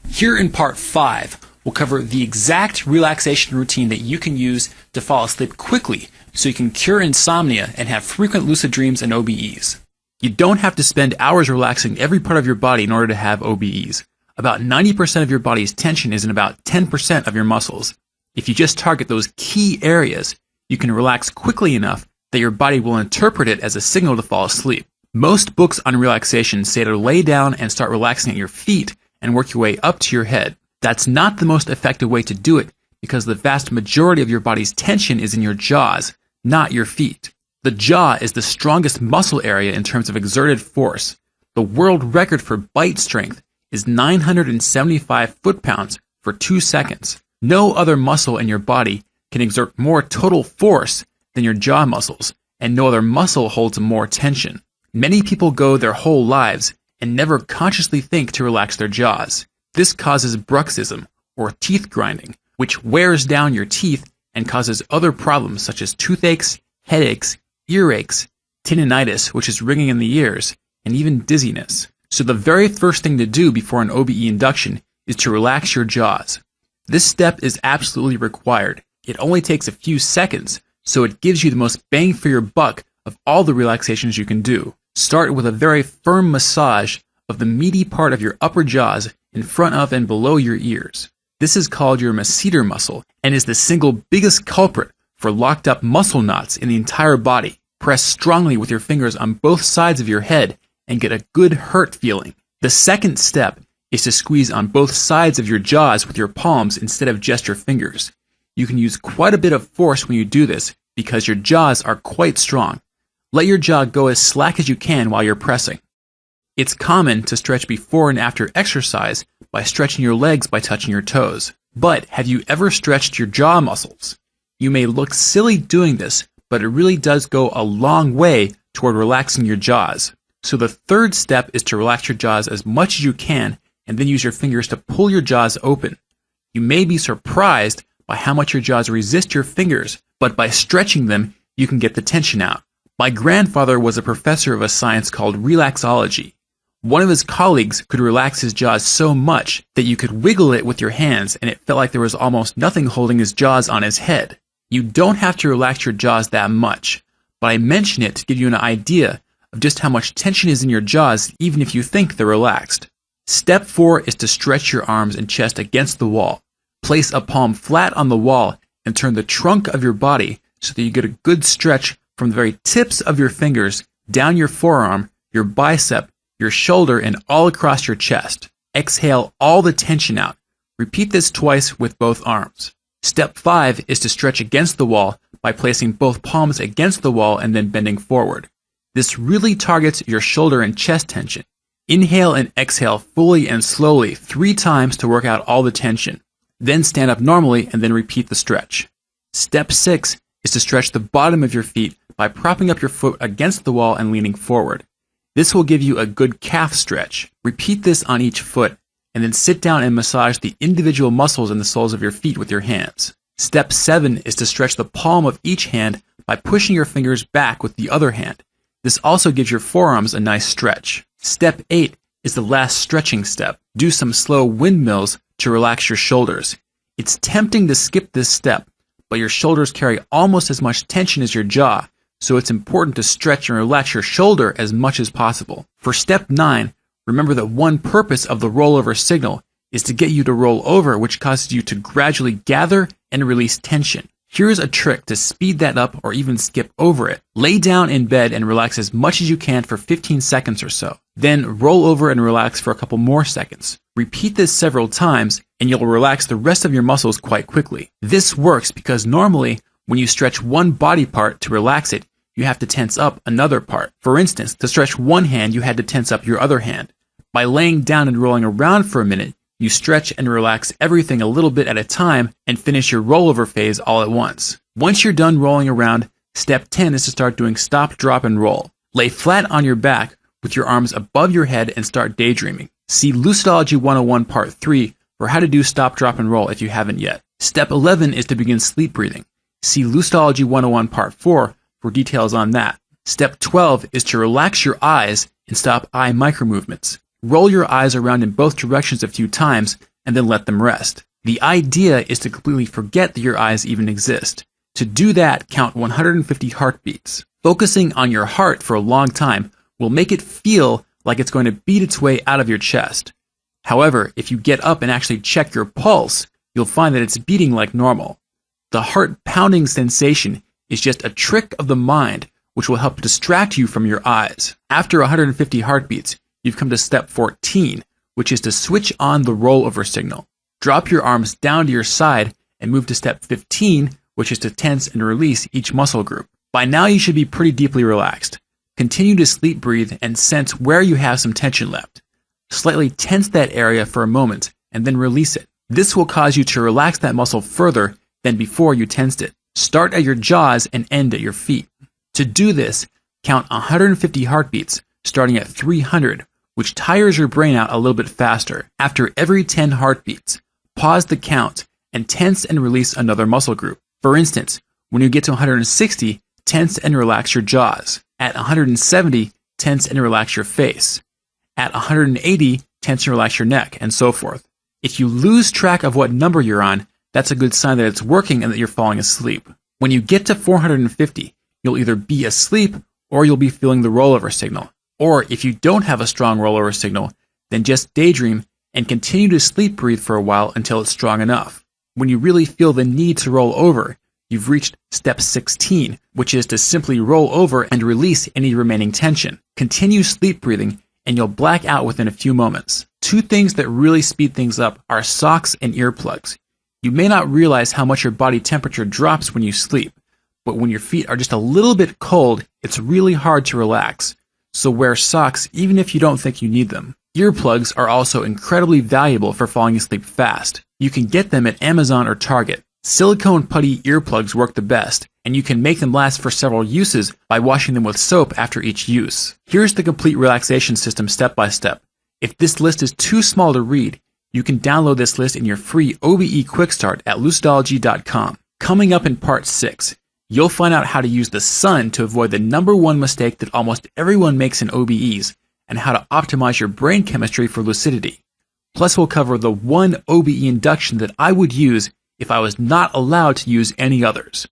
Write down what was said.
Here in part 5, we'll cover the exact relaxation routine that you can use to fall asleep quickly so you can cure insomnia and have frequent lucid dreams and OBEs. You don't have to spend hours relaxing every part of your body in order to have OBEs. About 90% of your body's tension is in about 10% of your muscles. If you just target those key areas, you can relax quickly enough that your body will interpret it as a signal to fall asleep. Most books on relaxation say to lay down and start relaxing at your feet and work your way up to your head. That's not the most effective way to do it because the vast majority of your body's tension is in your jaws, not your feet. The jaw is the strongest muscle area in terms of exerted force. The world record for bite strength is 975 foot-pounds for 2 seconds. No other muscle in your body can exert more total force than your jaw muscles, and no other muscle holds more tension. Many people go their whole lives and never consciously think to relax their jaws. This causes bruxism, or teeth grinding, which wears down your teeth and causes other problems such as toothaches, headaches, earaches, tinnitus, which is ringing in the ears, and even dizziness. So the very first thing to do before an OBE induction is to relax your jaws. This step is absolutely required. It only takes a few seconds, so it gives you the most bang for your buck of all the relaxations you can do. Start with a very firm massage of the meaty part of your upper jaws in front of and below your ears. This is called your masseter muscle and is the single biggest culprit for locked up muscle knots in the entire body. Press strongly with your fingers on both sides of your head and get a good hurt feeling. The second step is to squeeze on both sides of your jaws with your palms instead of just your fingers. You can use quite a bit of force when you do this because your jaws are quite strong. Let your jaw go as slack as you can while you're pressing. It's common to stretch before and after exercise by stretching your legs by touching your toes. But have you ever stretched your jaw muscles? You may look silly doing this, but it really does go a long way toward relaxing your jaws. So the third step is to relax your jaws as much as you can and then use your fingers to pull your jaws open. You may be surprised by how much your jaws resist your fingers, but by stretching them, you can get the tension out. My grandfather was a professor of a science called relaxology. One of his colleagues could relax his jaws so much that you could wiggle it with your hands and it felt like there was almost nothing holding his jaws on his head. You don't have to relax your jaws that much, but I mention it to give you an idea of just how much tension is in your jaws even if you think they're relaxed. Step 4 is to stretch your arms and chest against the wall. Place a palm flat on the wall and turn the trunk of your body so that you get a good stretch from the very tips of your fingers down your forearm, your bicep, your shoulder, and all across your chest. Exhale all the tension out. Repeat this twice with both arms. Step 5 is to stretch against the wall by placing both palms against the wall and then bending forward. This really targets your shoulder and chest tension. Inhale and exhale fully and slowly 3 times to work out all the tension. Then stand up normally and then repeat the stretch. Step 6 is to stretch the bottom of your feet by propping up your foot against the wall and leaning forward. This will give you a good calf stretch. Repeat this on each foot, and then sit down and massage the individual muscles in the soles of your feet with your hands. Step 7 is to stretch the palm of each hand by pushing your fingers back with the other hand. This also gives your forearms a nice stretch. Step 8 is the last stretching step. Do some slow windmills to relax your shoulders. It's tempting to skip this step, but your shoulders carry almost as much tension as your jaw, so it's important to stretch and relax your shoulder as much as possible. For step 9, remember that one purpose of the rollover signal is to get you to roll over, which causes you to gradually gather and release tension. Here's a trick to speed that up or even skip over it. Lay down in bed and relax as much as you can for 15 seconds or so. Then roll over and relax for a couple more seconds. Repeat this several times and you'll relax the rest of your muscles quite quickly. This works because normally when you stretch one body part to relax it, you have to tense up another part. For instance, to stretch one hand, you had to tense up your other hand. By laying down and rolling around for a minute, you stretch and relax everything a little bit at a time and finish your rollover phase all at once. Once you're done rolling around, step 10 is to start doing stop, drop, and roll. Lay flat on your back with your arms above your head and start daydreaming. See Lucidology 101 Part 3 for how to do stop, drop, and roll if you haven't yet. Step 11 is to begin sleep breathing. See Lucidology 101 Part 4 for details on that. Step 12 is to relax your eyes and stop eye micromovements. Roll your eyes around in both directions a few times and then let them rest. The idea is to completely forget that your eyes even exist. To do that, count 150 heartbeats. Focusing on your heart for a long time will make it feel like it's going to beat its way out of your chest. However, if you get up and actually check your pulse, you'll find that it's beating like normal. The heart pounding sensation is just a trick of the mind which will help distract you from your eyes. After 150 heartbeats, you've come to step 14, which is to switch on the rollover signal. Drop your arms down to your side and move to step 15, which is to tense and release each muscle group. By now you should be pretty deeply relaxed. Continue to sleep breathe and sense where you have some tension left. Slightly tense that area for a moment and then release it. This will cause you to relax that muscle further than before you tensed it. Start at your jaws and end at your feet. To do this, count 150 heartbeats, starting at 300, which tires your brain out a little bit faster. After every 10 heartbeats, pause the count and tense and release another muscle group. For instance, when you get to 160, tense and relax your jaws. At 170, tense and relax your face. At 180, tense and relax your neck, and so forth. If you lose track of what number you're on, that's a good sign that it's working and that you're falling asleep. When you get to 450, you'll either be asleep or you'll be feeling the rollover signal. Or if you don't have a strong rollover signal, then just daydream and continue to sleep breathe for a while until it's strong enough. When you really feel the need to roll over, you've reached step 16, which is to simply roll over and release any remaining tension. Continue sleep breathing and you'll black out within a few moments. Two things that really speed things up are socks and earplugs. You may not realize how much your body temperature drops when you sleep, but when your feet are just a little bit cold, it's really hard to relax. So wear socks even if you don't think you need them. Earplugs are also incredibly valuable for falling asleep fast. You can get them at Amazon or Target. Silicone putty earplugs work the best, and you can make them last for several uses by washing them with soap after each use. Here's the complete relaxation system step by step. If this list is too small to read, you can download this list in your free OBE Quick Start at lucidology.com. Coming up in part 6, you'll find out how to use the sun to avoid the #1 mistake that almost everyone makes in OBEs, and how to optimize your brain chemistry for lucidity. Plus, we'll cover the one OBE induction that I would use if I was not allowed to use any others.